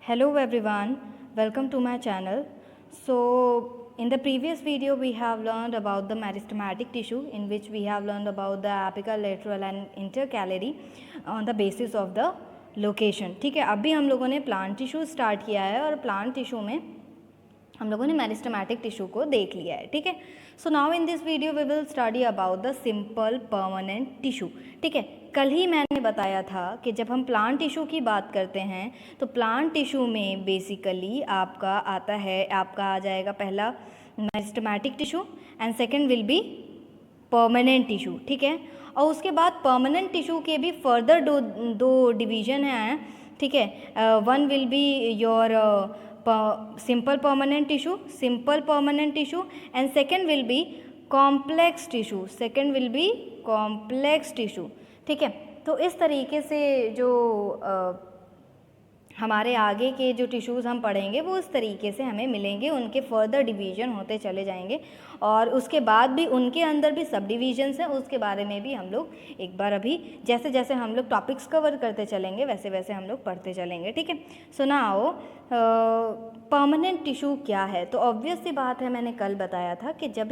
Hello everyone, welcome to my channel. So in the previous video we have learned about the meristematic tissue, in which we have learned about the apical, lateral and intercalary on the basis of the location. ठीक है, अभी हम लोगों ने plant tissue start किया है और plant tissue में हम लोगों ने मेरिस्टेमेटिक टिश्यू को देख लिया है. ठीक है, so now in this video we will study about the simple permanent tissue. ठीक है, कल ही मैंने बताया था कि जब हम प्लांट टिश्यू की बात करते हैं तो प्लांट टिश्यू में बेसिकली आपका आता है, आपका आ जाएगा पहला meristematic tissue and second will be permanent tissue. ठीक है, और उसके बाद परमानेंट टिश्यू के भी फर्दर दो डिवीजन हैं. ठीक है, one will be your simple permanent tissue and second will be complex tissue. ठीक है, तो इस तरीके से जो हमारे आगे के जो टिश्यूज़ हम पढ़ेंगे वो इस तरीके से हमें मिलेंगे, उनके फर्दर डिवीज़न होते चले जाएंगे और उसके बाद भी उनके अंदर भी सब डिवीजन्स हैं, उसके बारे में भी हम लोग एक बार अभी जैसे जैसे हम लोग टॉपिक्स कवर करते चलेंगे वैसे वैसे हम लोग पढ़ते चलेंगे. ठीक है, सो नाउ परमानेंट टिश्यू क्या है. तो ऑब्वियस सी बात है, मैंने कल बताया था कि जब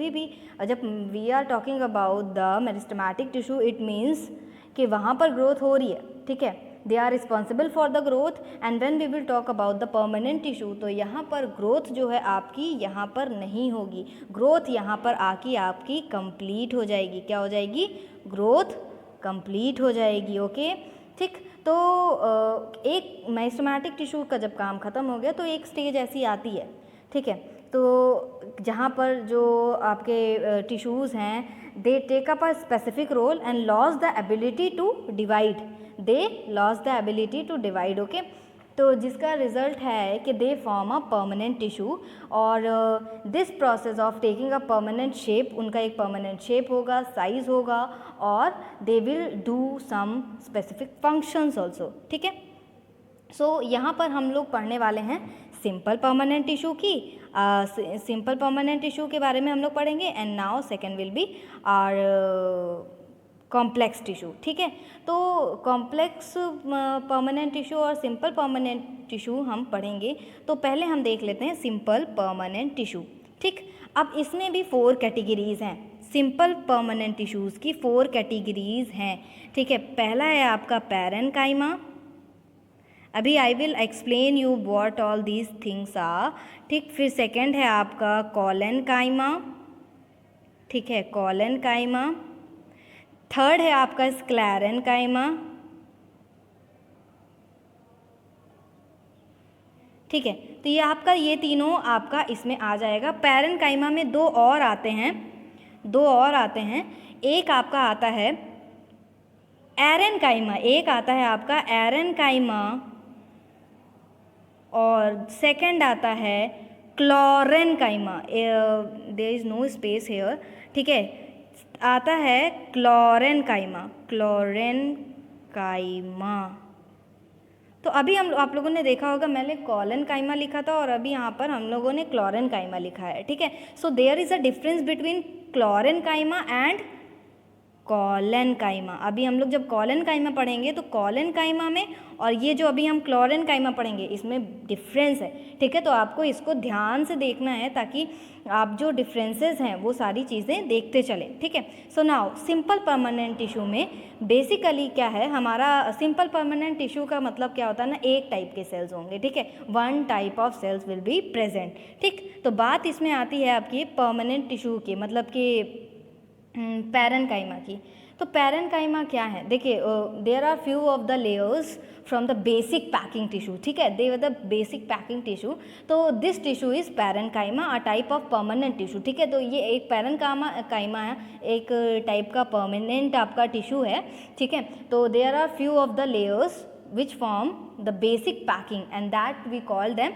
we are talking about the meristematic tissue it means कि वहाँ पर ग्रोथ हो रही है. ठीक है, they are responsible for the growth and when we will talk about the permanent tissue तो यहाँ पर ग्रोथ जो है आपकी यहाँ पर नहीं होगी. ग्रोथ यहाँ पर आके आपकी कंप्लीट हो जाएगी. क्या हो जाएगी? ग्रोथ कंप्लीट हो जाएगी. ओके, ठीक. तो एक मेरिस्टेमेटिक टिश्यू का जब काम ख़त्म हो गया तो एक स्टेज ऐसी आती है. ठीक है, तो जहाँ पर जो आपके टिश्यूज़ हैं they take up a specific role and loss the ability to divide. Okay, तो जिसका रिजल्ट है कि they form a permanent tissue और this process of taking a permanent shape, उनका एक परमानेंट शेप होगा, साइज होगा और they will do some specific functions also. ठीक है, सो यहाँ पर हम लोग पढ़ने वाले हैं सिंपल परमानेंट टिश्यू की. सिंपल परमानेंट टिश्यू के बारे में हम लोग पढ़ेंगे and now second will be are complex tissue. ठीक है, तो कॉम्प्लेक्स परमानेंट टिश्यू और सिंपल परमानेंट टिश्यू हम पढ़ेंगे. तो पहले हम देख लेते हैं सिंपल परमानेंट टिश्यू. ठीक, अब इसमें भी 4 कैटेगरीज़ हैं. सिंपल परमानेंट टिश्यूज़ की 4 कैटेगरीज़ हैं. ठीक है, पहला है आपका पैरेन्काइमा. अभी I will explain you what all these things are. ठीक, फिर सेकंड है आपका कॉलेनकाइमा. ठीक है, कॉलेनकाइमा. थर्ड है आपका स्क्लेरेनकाइमा. ठीक है, तो ये आपका ये तीनों आपका इसमें आ जाएगा. पैरेन्काइमा में दो और आते हैं. एक आपका आता है एरेन्काइमा, एक आता है आपका एरेन्काइमा और सेकंड आता है chlorenchyma. There is no space here. ठीक है, आता है क्लोरेन्काइमा. तो अभी आप लोगों ने देखा होगा मैंने कॉलेनकाइमा लिखा था और अभी यहाँ पर हम लोगों ने क्लोरेन्काइमा लिखा है. ठीक है, so there is a difference between chlorenchyma and collenchyma. अभी हम लोग जब कॉलेनकाइमा पढ़ेंगे तो कॉलेनकाइमा में और ये जो अभी हम क्लोरेन्काइमा पढ़ेंगे इसमें डिफरेंस है. ठीक है, तो आपको इसको ध्यान से देखना है ताकि आप जो डिफरेंसेस हैं वो सारी चीज़ें देखते चलें. ठीक है, so now simple permanent tissue में बेसिकली क्या है हमारा सिंपल परमानेंट टिश्यू का मतलब क्या होता है ना, एक टाइप के सेल्स होंगे. ठीक है, one type of cells will be present. ठीक, तो बात इसमें आती है आपकी परमानेंट टिश्यू की मतलब कि पैरेन्काइमा की. तो पैरेन्काइमा क्या है, देखिए there are few of the layers from the basic packing tissue. ठीक है, they were the basic packing tissue. तो this tissue is parenchyma, a type of permanent tissue. ठीक है, तो ये एक पैरेन्काइमा है, एक टाइप का परमानेंट आपका टिश्यू है. ठीक है, तो there are few of the layers which form the basic packing and that we call them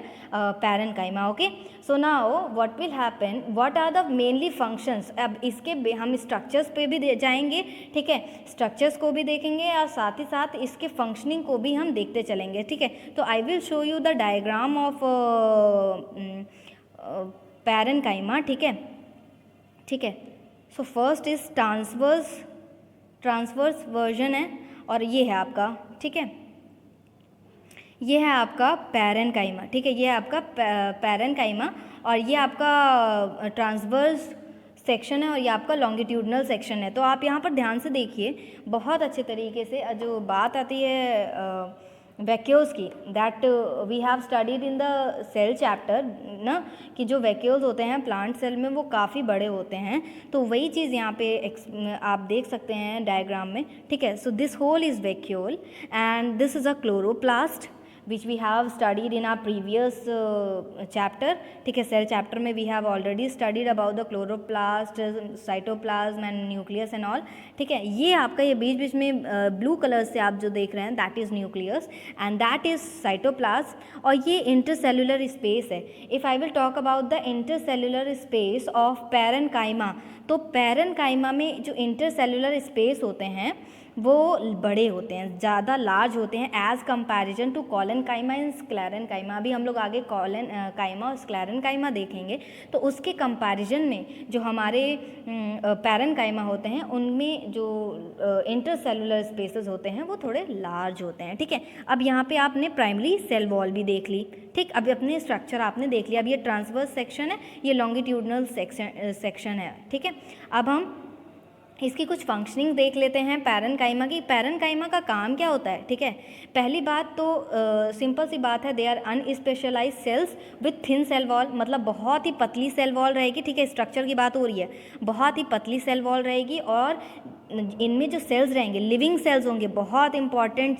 parenchyma. Okay, so now what will happen, what are the mainly functions. अब इसके हम structures पे भी जाएंगे. ठीक है, स्ट्रक्चर्स को भी देखेंगे और साथ ही साथ इसके फंक्शनिंग को भी हम देखते चलेंगे. ठीक है, तो आई will show you the diagram of parenchyma. ठीक है, so first is transverse version है और ये है आपका. ठीक है, ये है आपका पैरेनकाइमा, ठीक है, ये है आपका पैरेनकाइमा, और ये आपका ट्रांसवर्स सेक्शन है और ये आपका लॉन्गिट्यूडनल सेक्शन है। तो आप यहाँ पर ध्यान से देखिए बहुत अच्छे तरीके से, जो बात आती है वैक्यूल्स की, that we have studied in the cell chapter ना, कि जो वैक्यूल्स होते हैं प्लांट सेल में वो काफ़ी बड़े होते हैं। तो वही चीज़ यहाँ पे आप देख सकते हैं डायग्राम में, ठीक है। So this whole is vacuole and this is a chloroplast which we have studied in our previous chapter, ठीक है। सेल चैप्टर में we have already studied about the chloroplast, cytoplasm and nucleus and all, ठीक है। ये आपका ये बीच बीच में blue colour से आप जो देख रहे हैं that is nucleus and that is cytoplasm, और ये इंटरसेलुलर स्पेस है। if I will talk about the intercellular space of parenchyma, तो पैरेनकाइमा में जो इंटरसेलुलर स्पेस होते हैं वो बड़े होते हैं, ज़्यादा लार्ज होते हैं as comparison to collenchyma and sclerenchyma. अभी हम लोग आगे कॉलेनकाइमा और स्क्लेरेनकाइमा देखेंगे, तो उसके कंपैरिजन में जो हमारे पैरेनकाइमा होते हैं उनमें जो इंटरसेलुलर स्पेसेस होते हैं वो थोड़े लार्ज होते हैं, ठीक है। अब यहाँ पे आपने प्राइमरी सेल वॉल भी देख ली, ठीक। अब अपने स्ट्रक्चर आपने देख लिया। अब ये ट्रांसवर्स सेक्शन है, ये लॉन्गिट्यूडनल सेक्शन है, ठीक है। अब हम इसकी कुछ फंक्शनिंग देख लेते हैं पैरेनकाइमा की। पैरेनकाइमा का काम क्या होता है, ठीक है। पहली बात तो सिंपल सी बात है, they are unspecialised cells with thin cell wall, मतलब बहुत ही पतली सेल वॉल रहेगी, ठीक है। स्ट्रक्चर की बात हो रही है, बहुत ही पतली सेल वॉल रहेगी और इनमें जो सेल्स रहेंगे लिविंग सेल्स होंगे। बहुत इंपॉर्टेंट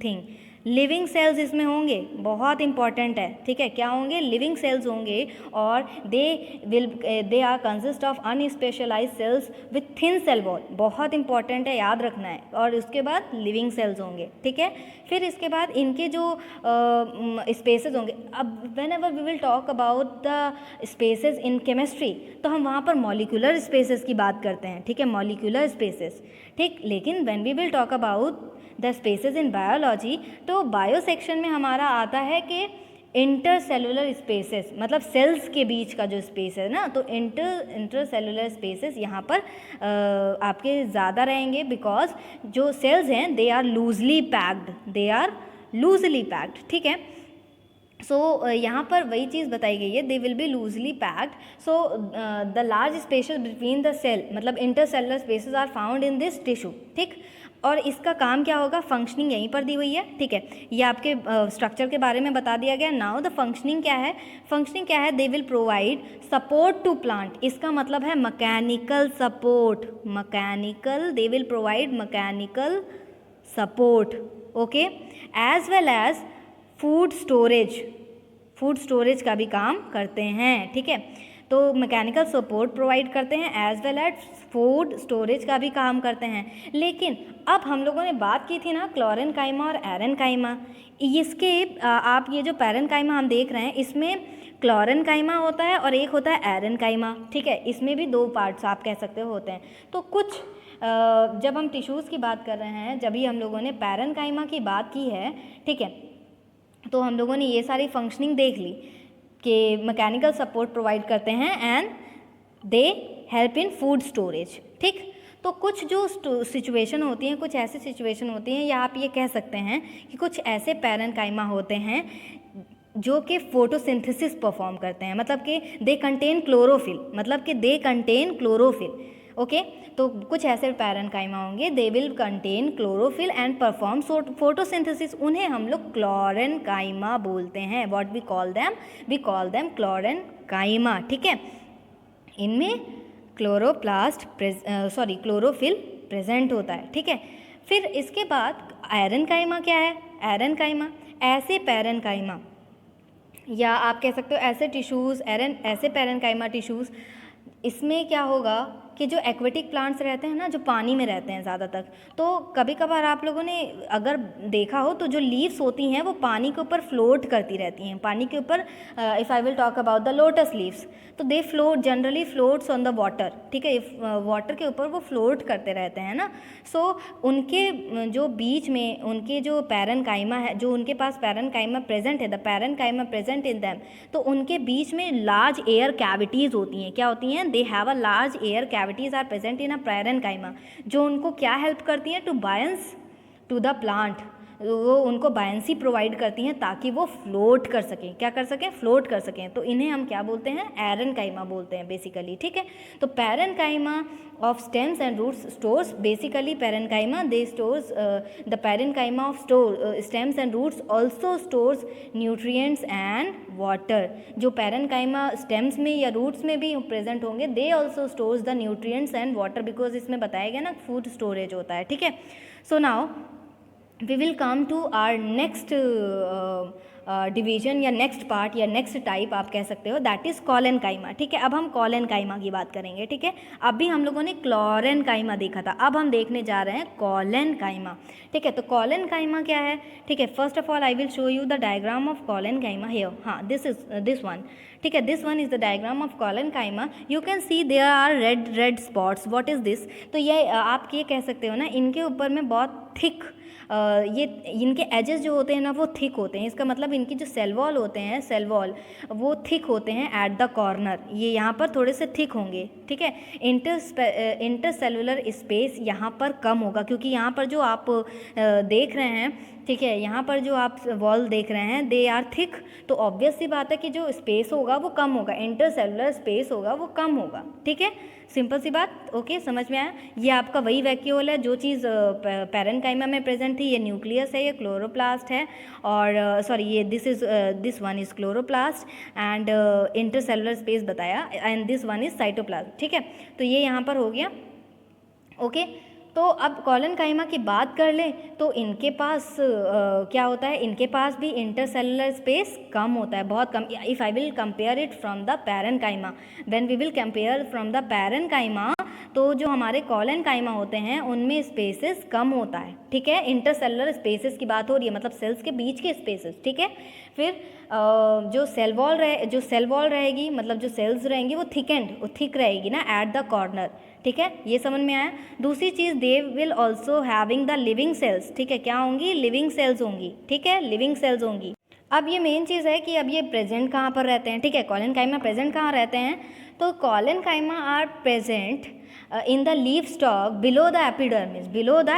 थिंग, लिविंग सेल्स इसमें होंगे, बहुत इंपॉर्टेंट है, ठीक है। क्या होंगे? लिविंग सेल्स होंगे और they are consist of unspecialised cells with thin cell wall, बहुत इंपॉर्टेंट है, याद रखना है। और उसके बाद लिविंग सेल्स होंगे, ठीक है। फिर इसके बाद इनके जो स्पेसेस होंगे, अब whenever we will talk about the spaces in chemistry, तो हम वहाँ पर मॉलिक्यूलर स्पेसेस की बात करते हैं, ठीक है, मॉलिक्यूलर स्पेसेस, ठीक। लेकिन when we will talk about the spaces in biology, तो बायो सेक्शन में हमारा आता है कि इंटरसेलुलर स्पेसेस, मतलब सेल्स के बीच का जो स्पेस है ना, तो इंटरसेलुलर स्पेसेस यहाँ पर आपके ज़्यादा रहेंगे, बिकॉज जो सेल्स हैं दे आर लूजली पैक्ड, ठीक है। सो यहाँ पर वही चीज़ बताई गई है, they will be loosely packed. So the large spaces between the cell, मतलब intercellular spaces are found in this tissue, ठीक। और इसका काम क्या होगा, फंक्शनिंग यहीं पर दी हुई है, ठीक है। ये आपके स्ट्रक्चर के बारे में बता दिया गया। नाउ द फंक्शनिंग क्या है, they will provide support to plant, इसका मतलब है mechanical support, they will provide mechanical support, okay, as well as food storage का भी काम करते हैं, ठीक है। तो मैकेनिकल सपोर्ट प्रोवाइड करते हैं as well as food storage का भी काम करते हैं। लेकिन अब हम लोगों ने बात की थी ना क्लोरेनकाइमा और एरेनकाइमा, इसके आप ये जो पैरेनकाइमा हम देख रहे हैं इसमें क्लोरेनकाइमा होता है और एक होता है एरेनकाइमा, ठीक है। इसमें भी दो पार्ट्स आप कह सकते हो होते हैं। तो कुछ जब हम टिश्यूज़ की बात कर रहे हैं, जब ही हम लोगों ने पैरेनकाइमा की बात की है, ठीक है, तो हम लोगों ने ये सारी फंक्शनिंग देख ली कि मैकेनिकल सपोर्ट प्रोवाइड करते हैं and they help in food storage, ठीक। तो कुछ जो सिचुएशन होती हैं, कुछ ऐसी सिचुएशन होती हैं, या आप ये कह सकते हैं कि कुछ ऐसे पैरेनकाइमा होते हैं जो कि फोटोसिंथेसिस परफॉर्म करते हैं, मतलब कि दे कंटेन क्लोरोफिल, ओके। तो कुछ ऐसे पैरेनकाइमा होंगे, they will contain chlorophyll and perform photosynthesis, उन्हें हम लोग क्लोरेनकाइमा बोलते हैं। What we call them chlorenchyma, ठीक है। इनमें क्लोरोफिल प्रेजेंट होता है, ठीक है। फिर इसके बाद एरेनकाइमा क्या है, ऐसे पैरेनकाइमा, या आप कह सकते हो ऐसे टिश्यूज़, ऐसे पैरेनकाइमा टिश्यूज़, इसमें क्या होगा कि जो एक्वेटिक प्लांट्स रहते हैं ना, जो पानी में रहते हैं ज़्यादातर, तो कभी कभार आप लोगों ने अगर देखा हो तो जो लीव्स होती हैं वो पानी के ऊपर फ्लोट करती रहती हैं, पानी के ऊपर। If I will talk about the lotus leaves, तो they generally floats on the water, ठीक है, वाटर के ऊपर वो फ्लोट करते रहते हैं ना। सो उनके जो बीच में उनके जो पैरेनकाइमा है, जो उनके पास पैरेनकाइमा प्रेजेंट है, the parenchyma present in them, तो उनके बीच में लार्ज एयर कैविटीज़ होती हैं। क्या होती हैं? They have a large air cavities are present in a parenchyma, जो उनको क्या हेल्प करती हैं, to buoyance to the plant, वो उनको बायंसी प्रोवाइड करती हैं ताकि वो फ्लोट कर सकें। क्या कर सकें? फ्लोट कर सकें। तो इन्हें हम क्या बोलते हैं? एरेनकाइमा बोलते हैं बेसिकली, ठीक है। तो parenchyma of stems and roots stores, basically parenchyma they stores, the parenchyma of stems and roots also stores nutrients and water. जो पैरेनकाइमा स्टेम्स में या रूट्स में भी प्रेजेंट होंगे, they also stores the nutrients and water, because इसमें बताया गया ना फूड स्टोरेज होता है, ठीक है। So now we will come to our next division या नेक्स्ट पार्ट या नेक्स्ट टाइप आप कह सकते हो, दैट इज़ कॉलेनकाइमा, ठीक है। अब हम कॉलेनकाइमा की बात करेंगे, ठीक है। अभी हम लोगों ने क्लोरेनकाइमा देखा था, अब हम देखने जा रहे हैं कॉलेनकाइमा, ठीक है। तो कॉलेनकाइमा क्या है, ठीक है। First of all I will show you the diagram of collenchyma here. हाँ, दिस वन, ठीक है। This one is the diagram of collenchyma. You can see there are red spots. What is this? तो ये आप ये कह सकते हो ना, इनके ऊपर में बहुत थिक ये इनके एजेस जो होते हैं ना वो थिक होते हैं। इसका मतलब इनकी जो सेल वॉल होते हैं, सेल वॉल वो थिक होते हैं एट द कॉर्नर, ये यहाँ पर थोड़े से थिक होंगे, ठीक है। इंटरसेलुलर स्पेस यहाँ पर कम होगा, क्योंकि यहाँ पर जो आप देख रहे हैं, ठीक है, यहाँ पर जो आप वॉल देख रहे हैं दे आर थिक, तो ऑब्वियस सी बात है कि जो स्पेस होगा वो कम होगा, इंटरसेलुलर स्पेस होगा वो कम होगा, ठीक है। सिंपल सी बात, ओके, समझ में आया। ये आपका वही वैक्यूल है जो चीज़ पैरेनकाइमा में प्रेजेंट थी। ये न्यूक्लियस है, ये क्लोरोप्लास्ट है, और सॉरी ये this one is chloroplast and intercellular space बताया, and this one is cytoplasm, ठीक है। तो ये यहाँ पर हो गया, ओके। तो अब कॉलेनकाइमा की बात कर लें तो इनके पास क्या होता है, इनके पास भी इंटरसेलुलर स्पेस कम होता है, बहुत कम। If I will compare it from the parenchyma, when we will compare from the parenchyma, तो जो हमारे कॉलेनकाइमा होते हैं उनमें स्पेसेस कम होता है, ठीक है। इंटरसेलुलर स्पेसेस की बात हो रही है, मतलब सेल्स के बीच के स्पेसेस, ठीक है। फिर जो सेल वॉल रहेगी, मतलब जो सेल्स रहेंगी वो थिक रहेगी ना एट द कॉर्नर, ठीक है। ये समझ में आया। दूसरी चीज़, they will also having the living cells, ठीक है। क्या होंगी? लिविंग सेल्स होंगी, ठीक है, लिविंग सेल्स होंगी। अब ये मेन चीज़ है कि अब ये प्रेजेंट कहाँ पर रहते हैं, ठीक है। कॉलेनकाइमा प्रेजेंट कहाँ रहते हैं? तो collenchyma are present in the leaf stalk below the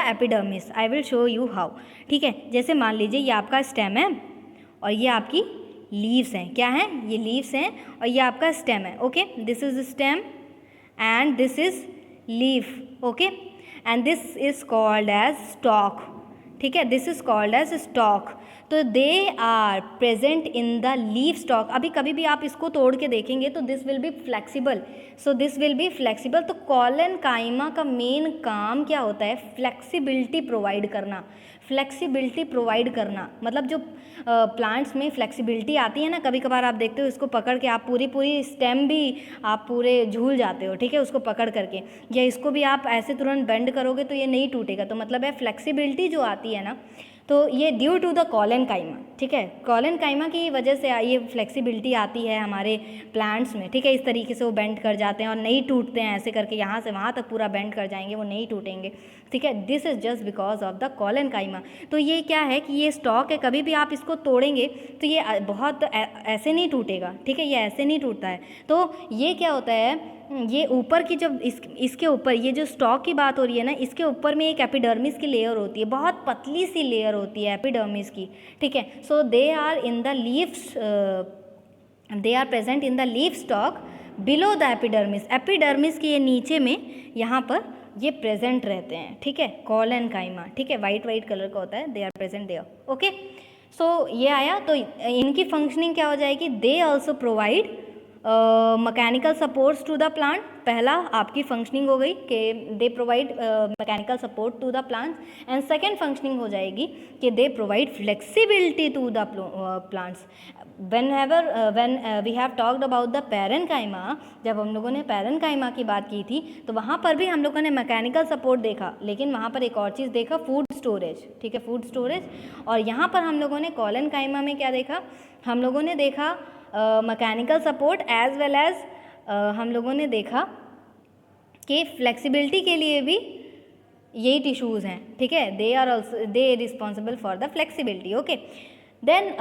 epidermis. I will show you how, ठीक है। जैसे मान लीजिए ये आपका स्टेम है और ये आपकी लीव्स हैं। क्या हैं? ये लीव्स हैं और ये आपका स्टेम है, okay. This is stem and this is leaf, okay, and this is called as stalk, ठीक है। This is called as stalk. तो they are present in the leaf stalk. अभी कभी भी आप इसको तोड़ के देखेंगे तो this will be flexible, so this will be flexible. तो कॉलेनकाइमा का मेन काम क्या होता है? फ्लेक्सिबिलिटी प्रोवाइड करना। फ्लेक्सिबिलिटी प्रोवाइड करना मतलब जो प्लांट्स में फ्लेक्सिबिलिटी आती है ना, कभी कभार आप देखते हो इसको पकड़ के आप पूरी स्टेम भी आप पूरे झूल जाते हो, ठीक है, उसको पकड़ करके, या इसको भी आप ऐसे तुरंत बेंड करोगे तो ये नहीं टूटेगा। तो मतलब है फ्लेक्सिबिलिटी जो आती है ना, तो ये ड्यू टू द कॉलेनकाइमा, ठीक है। कॉलेनकाइमा की वजह से ये फ्लेक्सिबिलिटी आती है हमारे प्लांट्स में, ठीक है। इस तरीके से वो बेंड कर जाते हैं और नहीं टूटते हैं, ऐसे करके यहाँ से वहाँ तक पूरा बेंड कर जाएंगे, वो नहीं टूटेंगे, ठीक है। This is just because of the collenchyma. तो ये क्या है कि ये स्टॉक है, कभी भी आप इसको तोड़ेंगे तो ये बहुत ऐसे नहीं टूटेगा, ठीक है, ये ऐसे नहीं टूटता है। तो ये क्या होता है, ये ऊपर की जब इसके ऊपर ये जो स्टॉक की बात हो रही है ना, इसके ऊपर में एक एपिडर्मिस की लेयर होती है, बहुत पतली सी लेयर होती है एपिडर्मिस की, ठीक है। So they are in the leaves, they are present in the leaf stalk below the epidermis. Epidermis के ये नीचे में यहाँ पर ये प्रेजेंट रहते हैं, ठीक है, कॉलेनकाइमा, ठीक है, वाइट कलर का होता है, they are present there, okay. So ये आया, तो इनकी फंक्शनिंग क्या हो जाएगी? They also provide mechanical supports to the plant. पहला आपकी फंक्शनिंग हो गई कि they provide mechanical support to the plants, and second functioning हो जाएगी कि they provide flexibility to the plants. when we have talked about the parenchyma, जब हम लोगों ने पैरेनकाइमा की बात की थी तो वहाँ पर भी हम लोगों ने मैकेनिकल सपोर्ट देखा, लेकिन वहाँ पर एक और चीज़ देखा, फूड स्टोरेज, ठीक है, फूड स्टोरेज। और यहाँ पर हम लोगों ने कॉलेनकाइमा में क्या देखा? हम लोगों ने देखा mechanical support as well as हम लोगों ने देखा कि फ्लेक्सिबिलिटी के लिए भी यही टिश्यूज़ हैं, ठीक है, they are also they responsible for the flexibility, okay. Then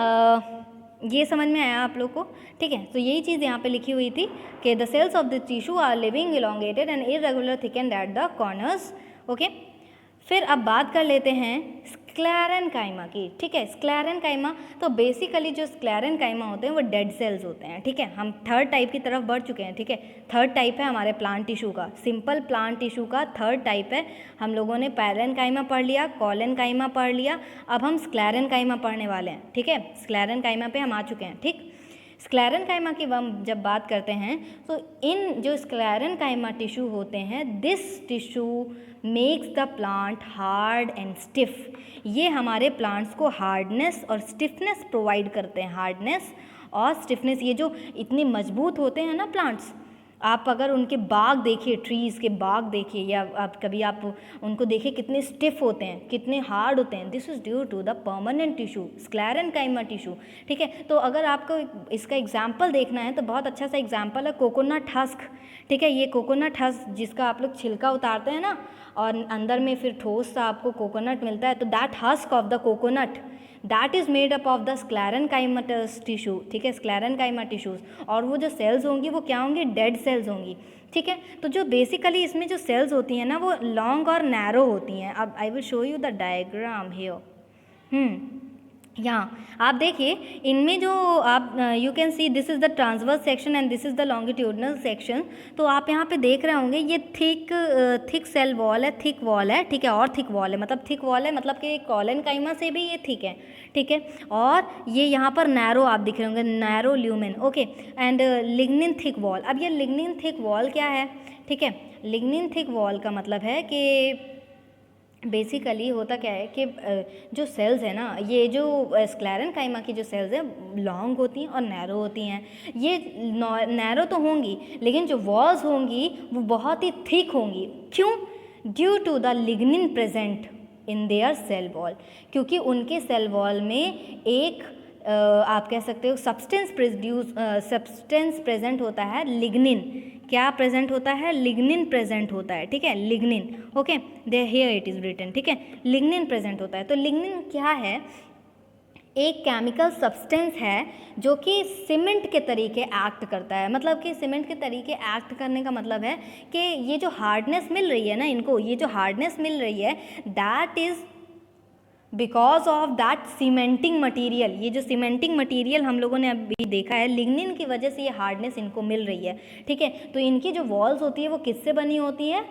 ये समझ में आया आप लोग को, ठीक है। तो यही चीज़ यहाँ पे लिखी हुई थी कि the cells of the tissue are living elongated and irregular thickened at the corners, okay. फिर अब बात कर लेते हैं स्क्लेरेन्काइमा की, ठीक है। स्क्लेरेन्काइमा, तो बेसिकली जो स्क्लेरेन्काइमा होते हैं वो डेड सेल्स होते हैं, ठीक है। हम थर्ड टाइप की तरफ बढ़ चुके हैं, ठीक है। थर्ड टाइप है हमारे प्लांट टिश्यू का, सिंपल प्लांट टिश्यू का थर्ड टाइप है। हम लोगों ने पैरेन्काइमा पढ़ लिया, कॉलेन्काइमा पढ़ लिया, अब हम स्क्लेरेन्काइमा पढ़ने वाले हैं, ठीक है। स्क्लेरेन्काइमा पे हम आ चुके हैं, ठीक। स्क्लेरेन्काइमा की हम जब बात करते हैं तो इन जो स्क्लेरेन्काइमा टिश्यू होते हैं, this tissue makes the plant hard and stiff. ये हमारे प्लांट्स को हार्डनेस और स्टिफनेस प्रोवाइड करते हैं, हार्डनेस और स्टिफनेस। ये जो इतने मजबूत होते हैं ना प्लांट्स, आप अगर उनके बाग देखिए, ट्रीज़ के बाग देखिए, या आप कभी आप उनको देखिए कितने स्टिफ होते हैं, कितने हार्ड होते हैं, this is due to the permanent tissue, sclerenchyma tissue, ठीक है। तो अगर आपको इसका एग्जाम्पल देखना है तो बहुत अच्छा सा एग्जाम्पल है कोकोनट हस्क, ठीक है। ये कोकोनट हस्क जिसका आप लोग छिलका उतारते हैं ना और अंदर में फिर ठोस सा आपको कोकोनट मिलता है, तो that husk of the coconut that is made up of the sclerenchymatous tissue, ठीक है, स्क्लेरेन्काइमा टिश्यूज़। और वो जो सेल्स होंगी वो क्या होंगी, डेड सेल्स होंगी, ठीक है। तो जो बेसिकली इसमें जो सेल्स होती हैं ना वो लॉन्ग और नैरो होती हैं। अब आई will show you the diagram here. यहाँ आप देखिए, इनमें जो आप you can see this is the transverse section and this is the longitudinal section. तो आप यहाँ पे देख रहे होंगे ये थिक सेल वॉल है, थिक वॉल है, ठीक है, और थिक वॉल है, मतलब थिक वॉल है मतलब कि कॉलेन्काइमा से भी ये थिक है, ठीक है। और ये यहाँ पर नैरो आप दिख रहे होंगे, narrow lumen, okay. And lignin thick wall. अब ये लिग्निन थिक वॉल क्या है, ठीक है। लिग्निन थिक वॉल का मतलब है कि बेसिकली होता क्या है कि जो सेल्स है ना, ये जो स्क्लेरेन्काइमा की जो सेल्स हैं लॉन्ग होती हैं और नैरो होती हैं। ये नैरो तो होंगी लेकिन जो वॉल्स होंगी वो बहुत ही थिक होंगी। क्यों? Due to the lignin present in their cell wall, क्योंकि उनके सेल वॉल में एक आप कह सकते हो सब्सटेंस प्रेजेंट होता है, लिग्निन। क्या प्रेजेंट होता है? लिग्निन प्रेजेंट होता है, ठीक है, lignin, okay. They here it is written, ठीक है, लिग्निन प्रेजेंट होता है। तो लिग्निन क्या है? एक केमिकल सब्सटेंस है जो कि सीमेंट के तरीके एक्ट करता है। मतलब कि सीमेंट के तरीके एक्ट करने का मतलब है कि ये जो हार्डनेस मिल रही है ना इनको, ये जो हार्डनेस मिल रही है that is because of that cementing material. ये जो सीमेंटिंग मटीरियल हम लोगों ने अभी देखा है, लिग्निन की वजह से ये हार्डनेस इनको मिल रही है, ठीक है। तो इनकी जो वॉल्स होती है वो किससे बनी होती है?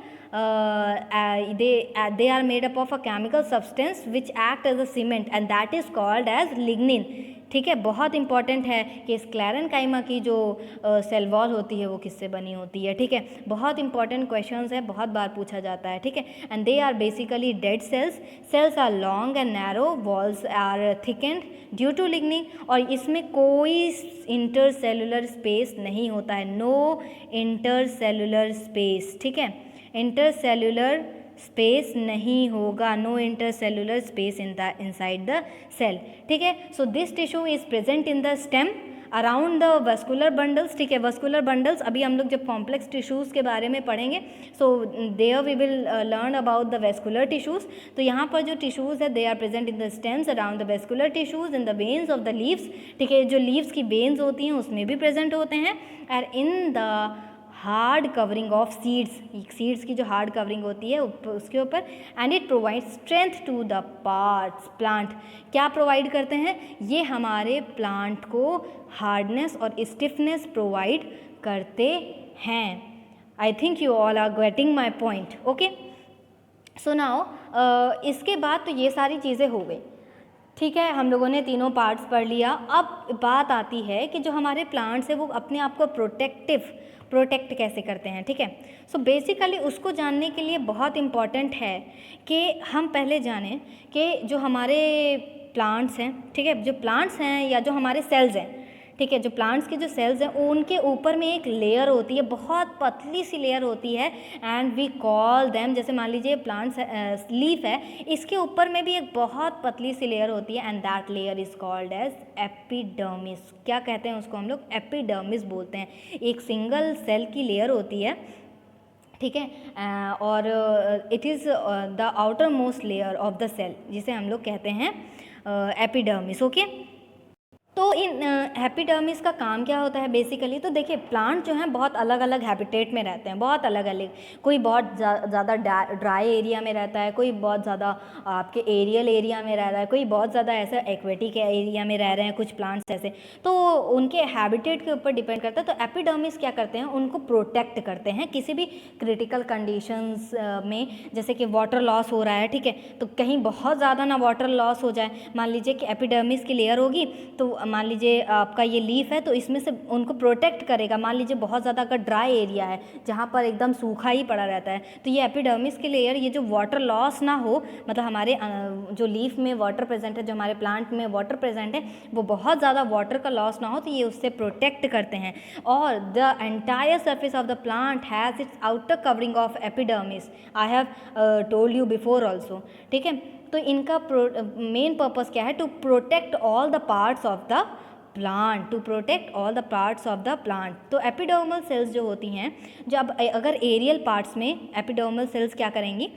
They are made up of a chemical substance which act as a cement and that is called as lignin, ठीक है। बहुत इंपॉर्टेंट है कि स्क्लेरेन्काइमा की जो सेल वॉल होती है वो किससे बनी होती है, ठीक है। बहुत इंपॉर्टेंट क्वेश्चंस है, बहुत बार पूछा जाता है, ठीक है। And they are basically dead cells. Cells are long and narrow, walls are thickened due to lignin. और इसमें कोई इंटरसेलुलर स्पेस नहीं होता है, नो इंटरसेलुलर स्पेस, ठीक है। इंटरसेलुलर स्पेस नहीं होगा, no intercellular space inside the cell, ठीक है। So this tissue is present in the stem around the vascular bundles, ठीक है। वस्कुलर बंडल्स अभी हम लोग जब कॉम्प्लेक्स टिश्यूज़ के बारे में पढ़ेंगे, so there we will learn about the vascular tissues. तो यहाँ पर जो टिश्यूज़ है they are present in the stems around the vascular tissues in the veins of the leaves, ठीक है। जो लीव्स की वेन्स होती हैं उसमें भी प्रेजेंट होते हैं। And in the hard covering of seeds की जो हार्ड कवरिंग होती है उसके ऊपर। And it provide strength to the parts plant. क्या प्रोवाइड करते हैं? ये हमारे प्लांट को हार्डनेस और स्टिफनेस प्रोवाइड करते हैं। I think you all are getting my point, okay. So now इसके बाद तो ये सारी चीज़ें हो गई, ठीक है। हम लोगों ने तीनों पार्ट्स पढ़ लिया। अब बात आती है कि जो हमारे प्लांट्स हैं वो अपने आप को प्रोटेक्ट कैसे करते हैं, ठीक है। सो बेसिकली उसको जानने के लिए बहुत इम्पॉर्टेंट है कि हम पहले जानें कि जो हमारे प्लांट्स हैं, ठीक है, जो प्लांट्स हैं या जो हमारे सेल्स हैं, ठीक है, जो प्लांट्स के जो सेल्स हैं उनके ऊपर में एक लेयर होती है, बहुत पतली सी लेयर होती है। एंड वी कॉल देम, जैसे मान लीजिए प्लांट्स लीफ है, इसके ऊपर में भी एक बहुत पतली सी लेयर होती है and that layer is called as epidermis. क्या कहते हैं उसको? हम लोग एपिडर्मिस बोलते हैं। एक सिंगल सेल की लेयर होती है, ठीक है, और it is the outermost layer of the cell, जिसे हम लोग कहते हैं एपिडर्मिस, ओके। तो इन एपिडर्मिस का काम क्या होता है बेसिकली? तो देखिए प्लांट जो हैं बहुत अलग अलग हैबिटेट में रहते हैं, बहुत अलग अलग। कोई बहुत ज़्यादा ड्राई एरिया में रहता है, कोई बहुत ज़्यादा आपके एरियल एरिया में रह रहा है, कोई बहुत ज़्यादा ऐसा एक्वेटिक एरिया में रह रहे हैं कुछ प्लांट्स ऐसे। तो उनके हैबिटेट के ऊपर डिपेंड करता है। तो एपिडर्मिस क्या करते हैं, उनको प्रोटेक्ट करते हैं किसी भी क्रिटिकल कंडीशंस में, जैसे कि वाटर लॉस हो रहा है, ठीक है, तो कहीं बहुत ज़्यादा ना वाटर लॉस हो जाए। मान लीजिए कि एपिडर्मिस की लेयर होगी, तो मान लीजिए आपका ये लीफ है, तो इसमें से उनको प्रोटेक्ट करेगा। मान लीजिए बहुत ज़्यादा अगर ड्राई एरिया है जहाँ पर एकदम सूखा ही पड़ा रहता है, तो ये एपिडर्मिस की लेयर, ये जो वाटर लॉस ना हो, मतलब हमारे जो लीफ में वाटर प्रेजेंट है, जो हमारे प्लांट में वाटर प्रेजेंट है, वो बहुत ज़्यादा वाटर का लॉस ना हो, तो ये उससे प्रोटेक्ट करते हैं। और the entire surface of the plant has its outer covering of epidermis, I have told you before also, ठीक है। तो इनका मेन पर्पस क्या है? To protect all the parts of the plant, to protect all the parts of the plant. तो epidermal cells जो होती हैं, जब अगर एरियल पार्ट्स में एपिडर्मल सेल्स क्या करेंगी,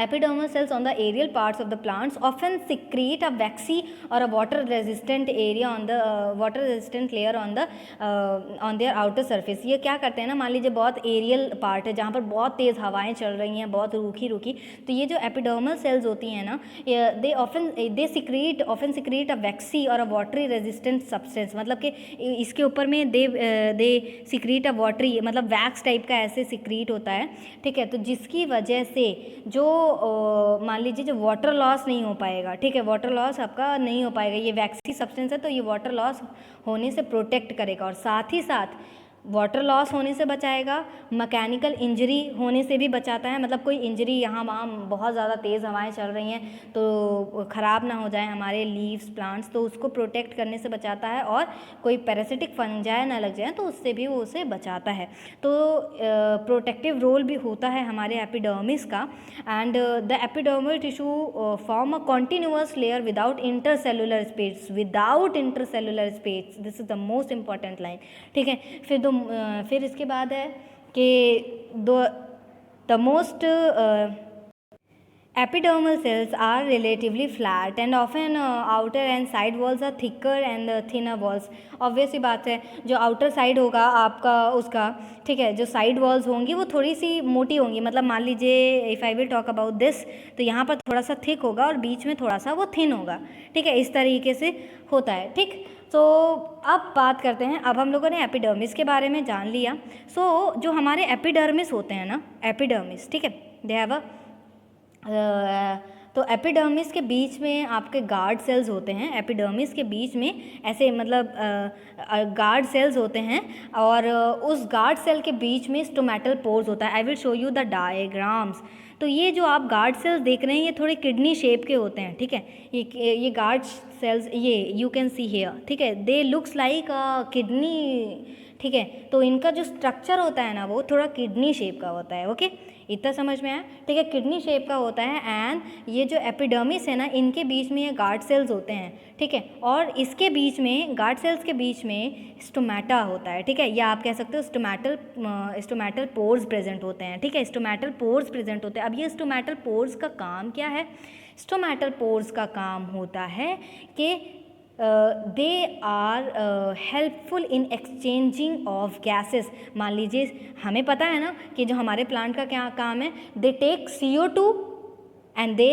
epidermal cells on the aerial parts of the plants often secrete a waxy or a water resistant area on the water resistant layer on their outer surface। ये क्या करते हैं ना, मान लीजिए बहुत एरियल पार्ट है जहाँ पर बहुत तेज़ हवाएं चल रही हैं, बहुत रूखी रूखी, तो ये जो एपिडर्मल सेल्स होती हैं ना, दे सिक्रीट अ वैक्सी और अ वाटरी रेजिस्टेंट सब्सटेंस, मतलब कि इसके ऊपर में दे सिक्रीट अ वाटरी, मतलब वैक्स टाइप का ऐसे सिक्रीट होता है, ठीक है। तो जिसकी वजह से जो मान लीजिए जो वाटर लॉस नहीं हो पाएगा, ठीक है, वाटर लॉस आपका नहीं हो पाएगा, ये वैक्सी सब्सटेंस है, तो ये वाटर लॉस होने से प्रोटेक्ट करेगा और साथ ही साथ वाटर लॉस होने से बचाएगा, मैकेनिकल इंजरी होने से भी बचाता है, मतलब कोई इंजरी यहाँ वहाँ बहुत ज़्यादा तेज़ हवाएं चल रही हैं तो ख़राब ना हो जाए हमारे लीव्स प्लांट्स, तो उसको प्रोटेक्ट करने से बचाता है, और कोई पैरासिटिक फंजाई ना लग जाए तो उससे भी वो उसे बचाता है। तो प्रोटेक्टिव रोल भी होता है हमारे एपिडर्मिस का। And the epidermal tissue form a continuous layer without intercellular space, this is the most important line, ठीक है। फिर इसके बाद है कि the most epidermal cells are relatively flat and often outer and side walls are thicker and thinner walls। Obvious सी बात है, जो आउटर साइड होगा आपका उसका, ठीक है, जो साइड वॉल्स होंगी वो थोड़ी सी मोटी होंगी, मतलब मान लीजिए if I will talk about this, तो यहाँ पर थोड़ा सा थिक होगा और बीच में थोड़ा सा वो थिन होगा, ठीक है, इस तरीके से होता है, ठीक। तो अब बात करते हैं, अब हम लोगों ने एपिडर्मिस के बारे में जान लिया। सो जो हमारे एपिडर्मिस होते हैं ना, एपिडर्मिस, ठीक है, दे हैव अ तो एपिडर्मिस के बीच में आपके गार्ड सेल्स होते हैं, एपिडर्मिस के बीच में ऐसे मतलब गार्ड सेल्स होते हैं, और उस गार्ड सेल के बीच में स्टोमेटल पोर्स होता है। आई will show you the diagrams. तो ये जो आप गार्ड सेल्स देख रहे हैं, ये थोड़े किडनी शेप के होते हैं, ठीक है, ये गार्ड सेल्स, ये यू कैन सी हियर, ठीक है, दे लुक्स लाइक किडनी, ठीक है। तो इनका जो स्ट्रक्चर होता है ना, वो थोड़ा किडनी शेप का होता है, ओके, इतना समझ में आया, ठीक है, किडनी शेप का होता है। एंड ये जो एपिडर्मिस है ना, इनके बीच में ये गार्ड सेल्स होते हैं, ठीक है, और इसके बीच में, गार्ड सेल्स के बीच में स्टोमेटा होता है, ठीक है, या आप कह सकते हो स्टोमेटल पोर्स प्रेजेंट होते हैं, ठीक है, स्टोमेटल पोर्स प्रेजेंट होते हैं। अब ये स्टोमेटल पोर्स का काम क्या है? स्टोमेटल पोर्स का काम होता है कि they are helpful in exchanging of gases. मान लीजिए हमें पता है ना कि जो हमारे प्लांट का क्या काम है, they take CO2 and they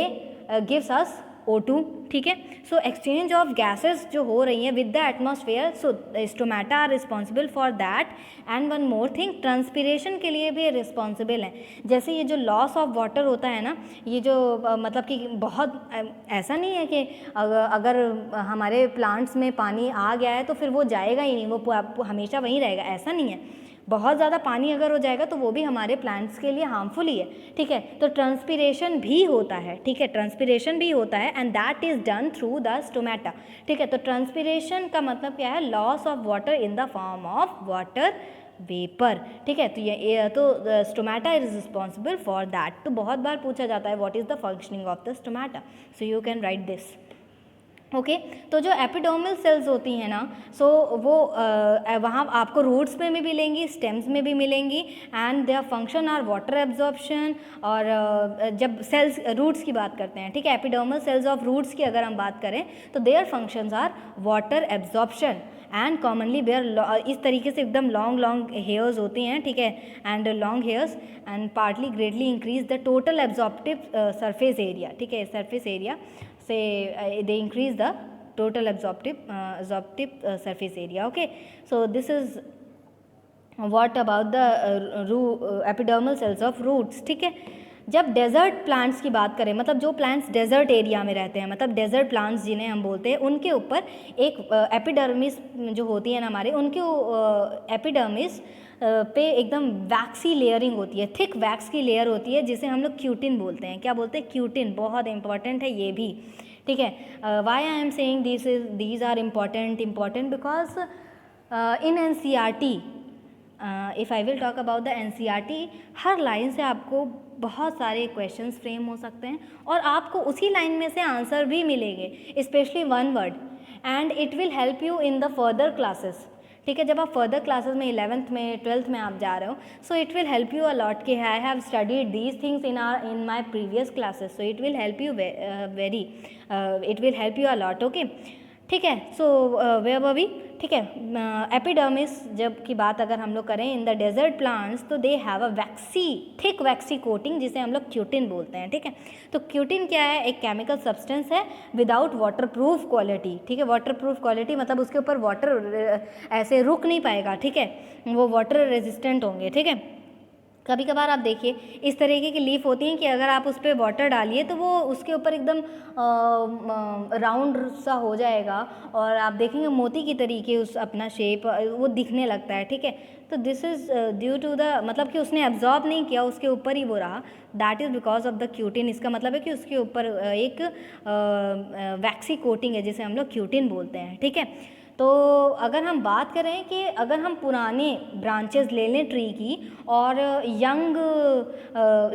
gives us O2, ठीक है। सो एक्सचेंज ऑफ गैसेस जो हो रही हैं with the atmosphere, so stomata are responsible for that. And one more thing, transpiration के लिए भी रिस्पॉन्सिबल है। जैसे ये जो लॉस ऑफ वाटर होता है ना, ये जो मतलब कि बहुत ऐसा नहीं है कि अगर हमारे प्लांट्स में पानी आ गया है तो फिर वो जाएगा ही नहीं, वो हमेशा वहीं रहेगा, ऐसा नहीं है। बहुत ज़्यादा पानी अगर हो जाएगा तो वो भी हमारे प्लांट्स के लिए हार्मफुल ही है, ठीक है। तो ट्रांसपीरेशन भी होता है, ठीक है, ट्रांसपीरेशन भी होता है, and that is done through the stomata, ठीक है। तो ट्रांसपीरेशन का मतलब क्या है? Loss of water in the form of water vapour, ठीक है। तो ये तो stomata is responsible for that. तो बहुत बार पूछा जाता है what is the functioning of the stomata, so you can write this. Okay तो जो एपिडर्मल सेल्स होती हैं ना, सो वो वहाँ आपको रूट्स में भी मिलेंगी, स्टेम्स में भी मिलेंगी, and their function are water absorption. और जब सेल्स रूट्स की बात करते हैं, ठीक है, एपिडर्मल सेल्स ऑफ रूट्स की अगर हम बात करें तो their functions are water absorption and commonly bear, इस तरीके से एकदम लॉन्ग हेयर्स होती हैं, ठीक है, and long hairs and partly greatly increase the total absorptive surface area, ठीक है, सरफेस एरिया से they increase the total absorptive surface area. Okay, so this is what about the epidermal cells of roots. ठीक है, जब desert plants की बात करें, मतलब जो प्लांट्स डेजर्ट एरिया में रहते हैं, मतलब डेजर्ट प्लांट्स जिन्हें हम बोलते हैं, उनके ऊपर एक एपिडर्मिस जो होती है ना हमारे, उनके एपिडर्मिस पे एकदम वैक्सी लेयरिंग होती है, थिक वैक्स की लेयर होती है, जिसे हम लोग क्यूटिन बोलते हैं। क्या बोलते हैं? क्यूटिन। बहुत इंपॉर्टेंट है ये भी, ठीक है। Why I am saying these are important because in NCERT, if I will talk about the NCERT, हर लाइन से आपको बहुत सारे क्वेश्चंस फ्रेम हो सकते हैं और आपको उसी लाइन में से आंसर भी मिलेंगे, specially one word, and it will help you in the further classes. ठीक है, जब आप फर्दर क्लासेस में 11th में 12th में आप जा रहे हो, so it will help you a lot कि I have studied these things in my previous classes, so it will help you it will help you a lot. Okay, ठीक है। So where were we? ठीक है, एपिडर्मिस जब की बात अगर हम लोग करें इन द डेजर्ट प्लांट्स, तो दे have a thick vaccine coating, जिसे हम लोग क्यूटिन बोलते हैं। ठीक है, तो क्यूटिन क्या है? एक केमिकल सब्सटेंस है विदाउट वाटरप्रूफ क्वालिटी। ठीक है, वाटरप्रूफ क्वालिटी मतलब उसके ऊपर वाटर ऐसे रुक नहीं पाएगा, ठीक है, वो वाटर रेजिस्टेंट होंगे। ठीक है, कभी कभार आप देखिए इस तरीके की लीफ होती हैं कि अगर आप उस पर वाटर डालिए तो वो उसके ऊपर एकदम राउंड सा हो जाएगा और आप देखेंगे मोती की तरीके उस अपना शेप वो दिखने लगता है। ठीक है, तो this is due to the, मतलब कि उसने एब्जॉर्ब नहीं किया, उसके ऊपर ही वो रहा, that is because of the cutin. इसका मतलब है कि उसके ऊपर एक वैक्सी कोटिंग है, जिसे हम लोग क्यूटिन बोलते हैं। ठीक है, तो अगर हम बात करें कि अगर हम पुराने ब्रांचेस ले लें ट्री की और यंग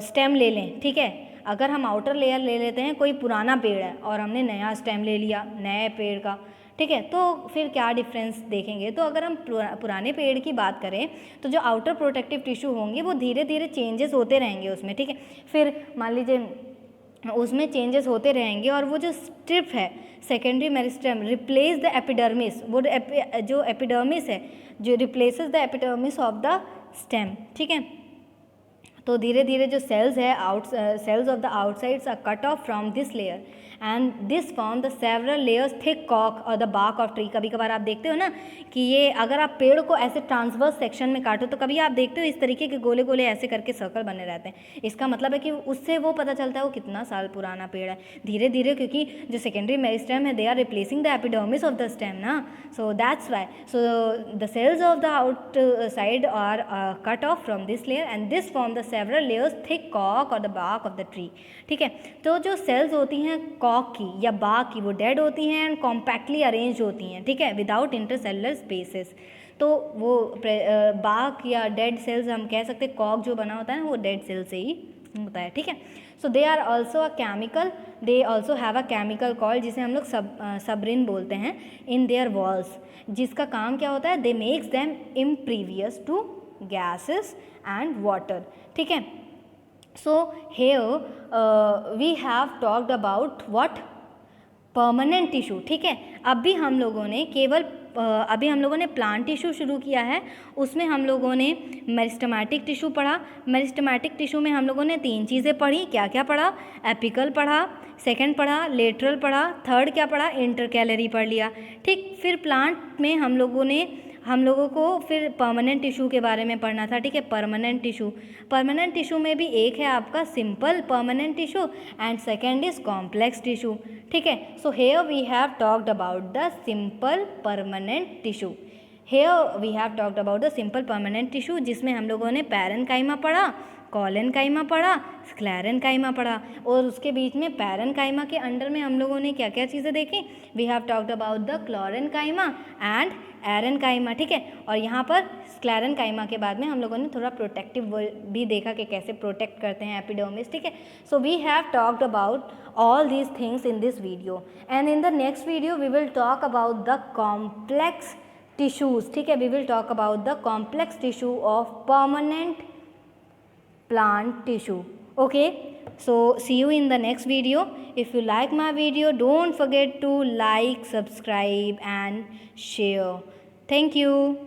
स्टेम ले लें, ठीक है, अगर हम आउटर लेयर ले लेते हैं, कोई पुराना पेड़ है और हमने नया स्टेम ले लिया नए पेड़ का, ठीक है, तो फिर क्या डिफरेंस देखेंगे? तो अगर हम पुराने पेड़ की बात करें तो जो आउटर प्रोटेक्टिव टिश्यू होंगे वो धीरे धीरे चेंजेस होते रहेंगे उसमें। ठीक है, फिर मान लीजिए उसमें चेंजेस होते रहेंगे और वो जो स्ट्रिप है secondary meristem replace the epidermis, वो जो एपिडर्मिस है जो replaces the epidermis of the stem. ठीक है, तो धीरे धीरे जो सेल्स है cells of the outsides are cut off from this layer and this form the several layers thick कॉक और द बार्क ऑफ ट्री। कभी कभार आप देखते हो ना कि ये अगर आप पेड़ को ऐसे ट्रांसवर्स सेक्शन में काटो तो कभी आप देखते हो इस तरीके के गोले गोले ऐसे करके सर्कल बने रहते हैं। इसका मतलब है कि उससे वो पता चलता है वो कितना साल पुराना पेड़ है। धीरे धीरे क्योंकि जो सेकेंडरी मेरिस्टेम है they are replacing the epidermis of the stem ना, so that's why so the cells of the outside are cut off from this layer and this form the several layers thick कॉक और the bark of the tree. ठीक है, तो जो sales होती हैं Kock की या बार्क की वो डेड होती हैं एंड कॉम्पैक्टली अरेंज होती हैं। ठीक है, विदाउट इंटरसेलुलर स्पेसेस। तो वो बार्क या डेड सेल्स हम कह सकते हैं, कॉक जो बना होता है ना वो डेड सेल से ही होता है। ठीक है, so they are also a chemical, they also have a chemical call जिसे हम लोग सबरिन बोलते हैं इन देयर वॉल्स, जिसका काम क्या होता है? They makes them impervious to gases and water. ठीक है, so here we have talked about what? Permanent tissue. ठीक है, अभी हम लोगों ने प्लांट टिश्यू शुरू किया है, उसमें हम लोगों ने मेरिस्टेमेटिक टिश्यू पढ़ा। मेरिस्टेमेटिक टिश्यू में हम लोगों ने 3 चीज़ें पढ़ी। क्या क्या पढ़ा? एपिकल पढ़ा, सेकंड पढ़ा लेटरल पढ़ा, थर्ड क्या पढ़ा? इंटरकैलरी पढ़ लिया। ठीक, फिर प्लांट में हम लोगों को फिर परमानेंट टिश्यू के बारे में पढ़ना था। ठीक है, परमानेंट टिश्यू में भी एक है आपका simple permanent tissue and second is complex tissue. ठीक है, so here we have talked about the simple permanent tissue, जिसमें हम लोगों ने पैरेन्काइमा पढ़ा, कॉलेनकाइमा पढ़ा, स्क्लेरेनकाइमा पढ़ा, और उसके बीच में पैरेनकाइमा के अंडर में हम लोगों ने क्या क्या चीज़ें देखी? We have talked about the chlorenchyma and aerenchyma, ठीक है। और यहाँ पर स्क्लेरेनकाइमा के बाद में हम लोगों ने थोड़ा प्रोटेक्टिव भी देखा कि कैसे प्रोटेक्ट करते हैं एपिडर्मिस, ठीक है। So we have talked about all these things in this video, and in the next video we will talk about the complex tissues, ठीक है। we will talk about the complex tissue of permanent plant tissue. Okay, so see you in the next video. If you like my video, don't forget to like, subscribe and share. Thank you.